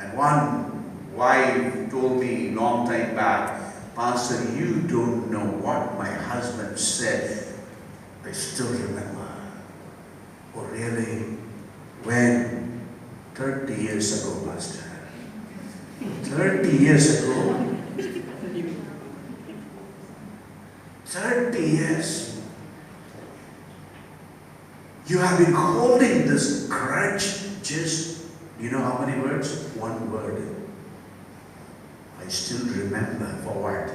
And one wife told me long time back, Pastor, you don't know what my husband said. I still remember. Oh really? When? 30 years ago, Pastor. 30 years ago? 30 years. You have been holding this grudge just, you know how many words? One word. I still remember. For what?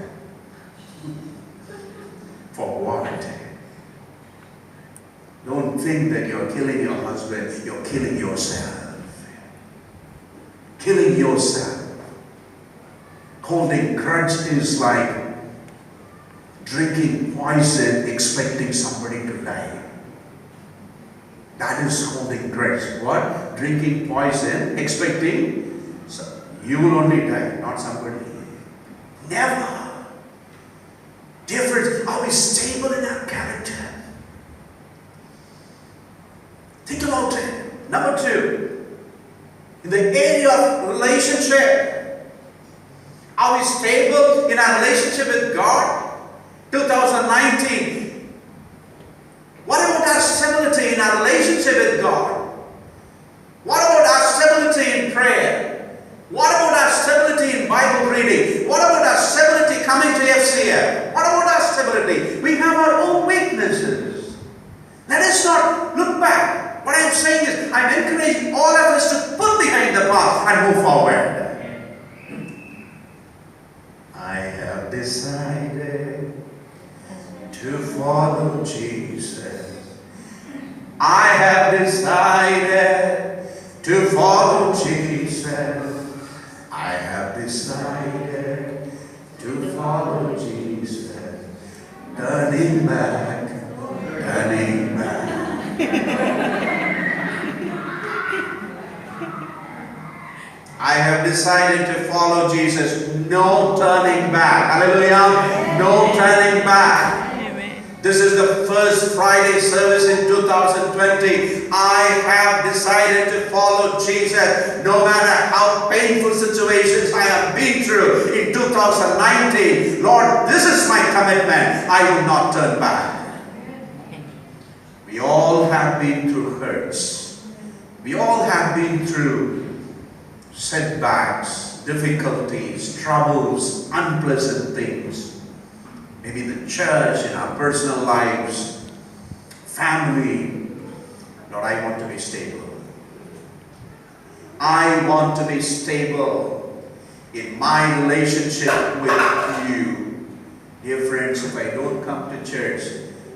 For what? Don't think that you're killing your husband. You're killing yourself. Killing yourself. Holding grudge is like drinking poison expecting somebody to die. That is holding grudge. What? Drinking poison expecting you will only die, not somebody. Never. Dear friends, are we stable in our character? Think about it. Number two, in the area of relationship, are we stable in our relationship with God? 2019. What about our stability in our relationship with God? What about our stability in prayer? What about our stability in Bible reading? What about our stability coming to FCF? What about our stability? We have our own weaknesses. Let us not look back. What I am saying is, I am encouraging all of us to put behind the past and move forward. I have decided to follow Jesus. I have decided to follow Jesus. I have decided to follow Jesus. Turning back, turning back. I have decided to follow Jesus. No turning back. Hallelujah. No turning back. This is the first Friday service in 2020. I have decided to follow Jesus. No matter how painful situations I have been through in 2019. Lord, this is my commitment. I will not turn back. We all have been through hurts. We all have been through setbacks, difficulties, troubles, unpleasant things. Maybe in the church, in our personal lives, family. Lord, I want to be stable. I want to be stable in my relationship with you. Dear friends, if I don't come to church,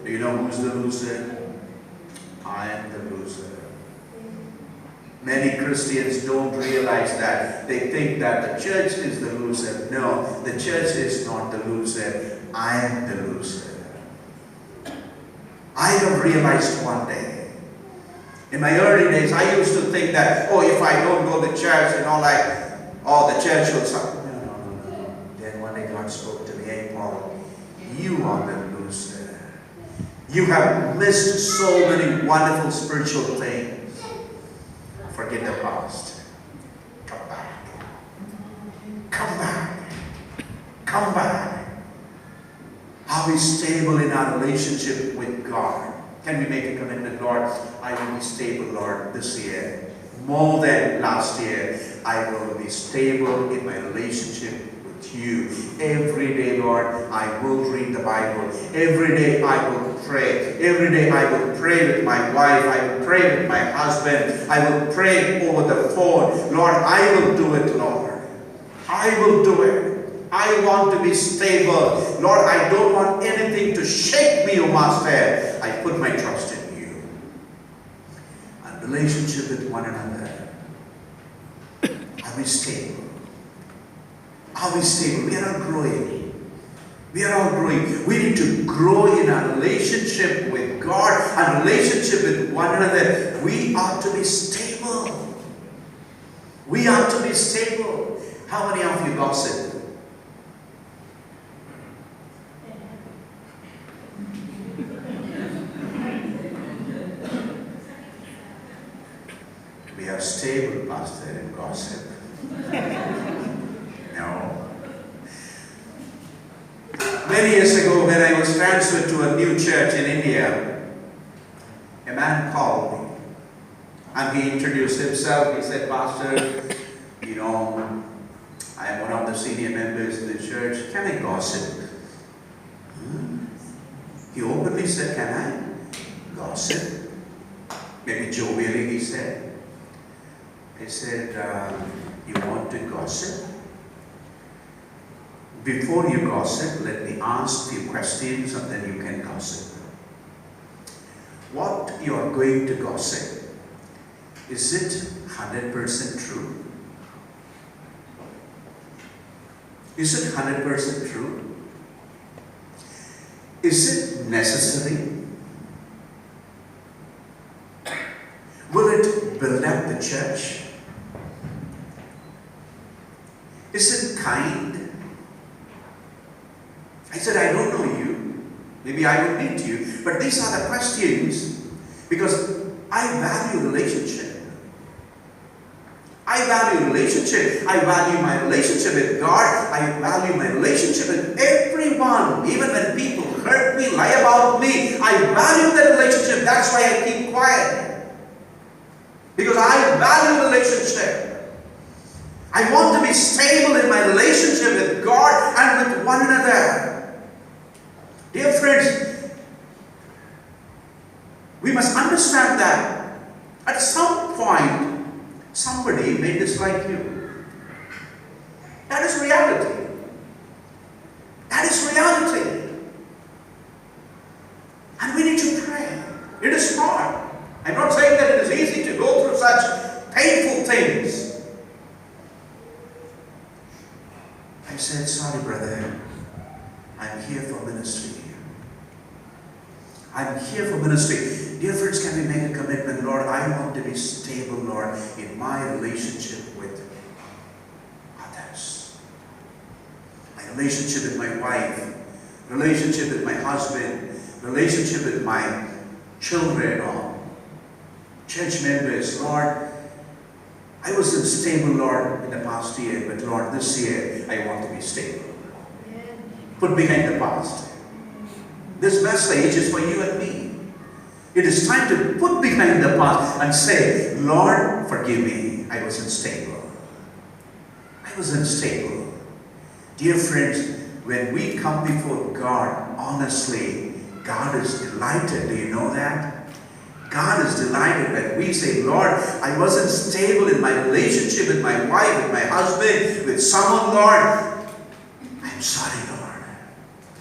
do you know who's the loser? I am the loser. Many Christians don't realize that. They think that the church is the loser. No, the church is not the loser. I am the loser. I have realized one day. In my early days, I used to think that, oh, if I don't go to church, the church will suffer. No. Then one day God spoke to me, hey Paul, you are the loser. You have missed so many wonderful spiritual things. Forget the past. Come back. Come back. Come back. Are we stable in our relationship with God? Can we make a commitment, Lord? I will be stable, Lord, this year. More than last year, I will be stable in my relationship with you. Every day, Lord, I will read the Bible. Every day I will pray. Every day I will pray with my wife. I will pray with my husband. I will pray over the phone. Lord, I will do it, Lord. I will do it. I want to be stable. Lord, I don't want anything to shake me, O Master. I put my trust in you. And relationship with one another. Are we stable? Are we stable? We are all growing. We are all growing. We need to grow in our relationship with God and relationship with one another. We are to be stable. We are to be stable. How many of you gossip? We are stable, Pastor, in gossip. No. Many years ago, when I was transferred to a new church in India, a man called me and he introduced himself. He said, Pastor, you know, I am one of the senior members in the church. Can I gossip? He openly said, can I gossip? Maybe jovially he said. I said, you want to gossip? Before you gossip, let me ask you questions and then you can gossip. What you are going to gossip, is it 100% true? Is it 100% true? Is it necessary? Will it build up the church? Is it kind? I said, I don't know you. Maybe I will meet you. But these are the questions because I value relationship. I value relationship. I value my relationship with God. I value my relationship with everyone. Even when people hurt me, lie about me, I value that relationship. That's why I keep quiet. Because I value relationship. I want to be stable in my relationship with God and with one another. Dear friends, we must understand that at some point, somebody may dislike you. That is reality. That is reality. And we need to pray. It is hard. I'm not saying that it is easy to go through such painful things. I said, sorry brother, I'm here for ministry. I'm here for ministry. Dear friends, can we make a commitment? Lord, I want to be stable, Lord, in my relationship with others. My relationship with my wife, relationship with my husband, relationship with my children or church members. Lord, I wasn't stable, Lord, in the past year, but Lord, this year I want to be stable. Put behind the past. This message is for you and me. It is time to put behind the past and say, Lord, forgive me. I wasn't stable. I wasn't stable. Dear friends, when we come before God, honestly, God is delighted. Do you know that? God is delighted when we say, Lord, I wasn't stable in my relationship with my wife, with my husband, with someone, Lord. I'm sorry, Lord.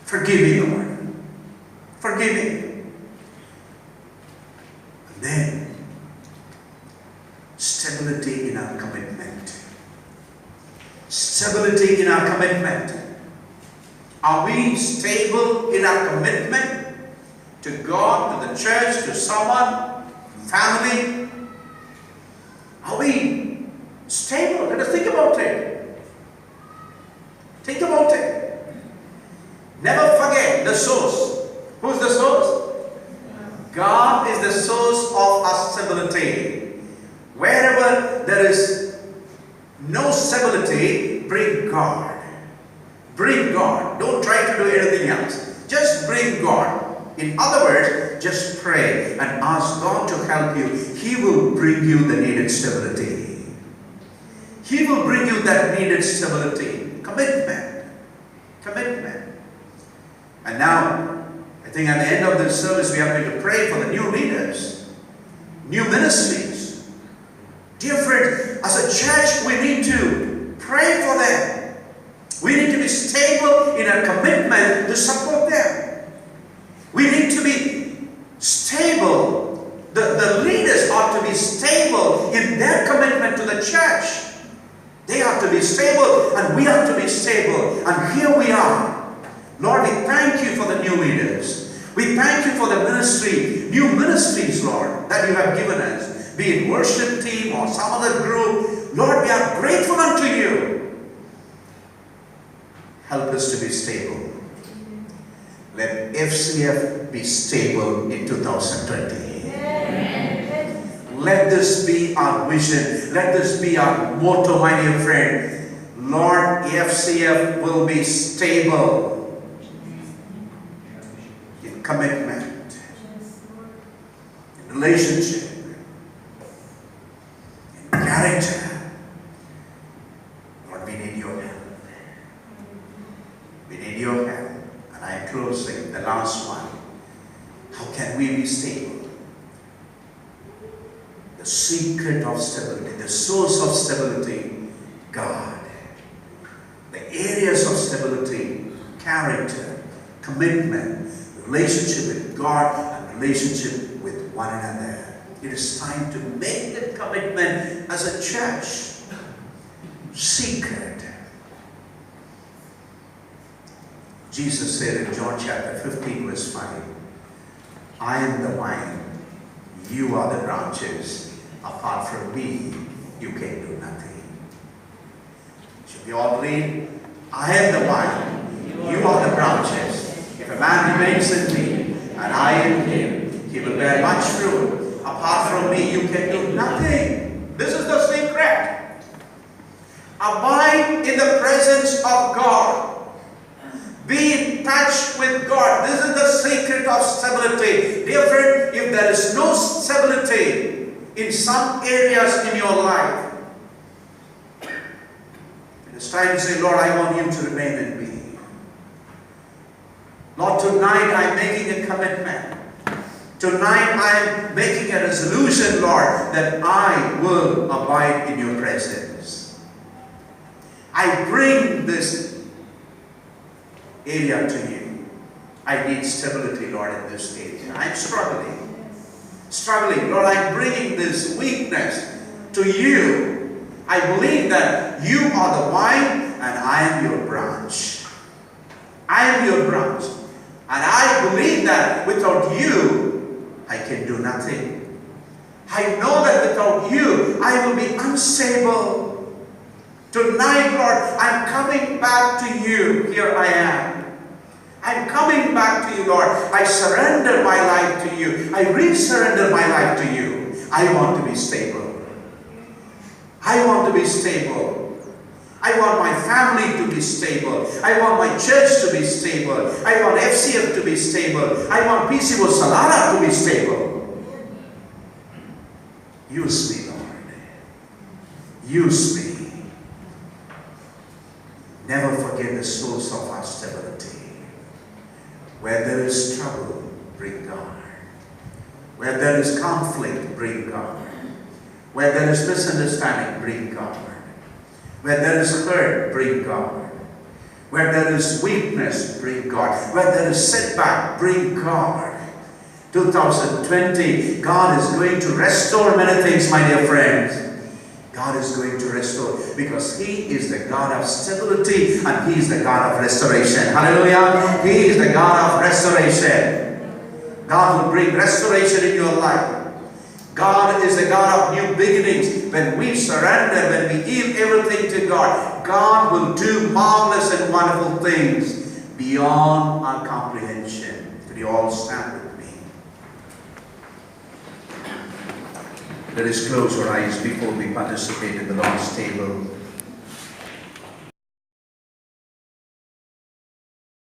Forgive me, Lord. Forgive me. And then, stability in our commitment. Stability in our commitment. Are we stable in our commitment to God, to the church, to someone, family? Are we stable? Let us think about it. Think about it. Never forget the source. Who's the source? God is the source of our stability. Wherever there is no stability, bring God. Bring God. Don't try to do anything else. Just bring God. In other words, just pray and ask God to help you. He will bring you the needed stability. He will bring you that needed stability. Commitment. Commitment. And now, I think at the end of this service, we are going to pray for the new leaders, new ministries. Dear friends, as a church, we need to pray for them. We need to be stable in our commitment to support them. We need to be stable. The leaders ought to be stable in their commitment to the church. They have to be stable, and we have to be stable. And here we are. Lord, we thank you for the new leaders. We thank you for the ministry, new ministries, Lord, that you have given us. Be it worship team or some other group. Lord, we are grateful unto you. Help us to be stable. Let FCF be stable in 2020. Let this be our vision. Let this be our motto, my dear friend. Lord, FCF will be stable in commitment, in relationship, in character. Lord, we need your help. We need your help. And I am closing the last one. How can we be stable? The secret of stability, the source of stability, God. The areas of stability, character, commitment, relationship with God, and relationship with one another. It is time to make that commitment as a church. Secret. Jesus said in John chapter 15 verse 5, I am the vine, you are the branches. Apart from me, you can do nothing. Should we all read? I am the vine, you are the branches. If a man remains in me, and I in him, he will bear much fruit. Apart from me, you can do nothing. This is the secret. Abide in the presence of God. Be in touch with God. This is the secret of stability. Dear friend, if there is no stability in some areas in your life, it is time to say, Lord, I want you to remain in me. Lord, tonight I am making a commitment. Tonight I am making a resolution, Lord, that I will abide in your presence. I bring this area to you. I need stability, Lord, in this area. I'm struggling. Lord, I'm bringing this weakness to you. I believe that you are the vine and I am your branch. I am your branch. And I believe that without you, I can do nothing. I know that without you, I will be unstable. Tonight, Lord, I'm coming back to you. Here I am. I'm coming back to you, Lord. I surrender my life to you. I resurrender my life to you. I want to be stable. I want to be stable. I want my family to be stable. I want my church to be stable. I want FCF to be stable. I want PCO Salada to be stable. Use me, Lord. Use me. Never forget the source of our stability. Where there is trouble, bring God. Where there is conflict, bring God. Where there is misunderstanding, bring God. Where there is hurt, bring God. Where there is weakness, bring God. Where there is setback, bring God. 2020, God is going to restore many things, my dear friends. God is going to restore because He is the God of stability and He is the God of restoration. Hallelujah. He is the God of restoration. God will bring restoration in your life. God is the God of new beginnings. When we surrender, when we yield everything to God, God will do marvelous and wonderful things beyond our comprehension. Could you all stand with me? Let us close our eyes before we participate in the Lord's table.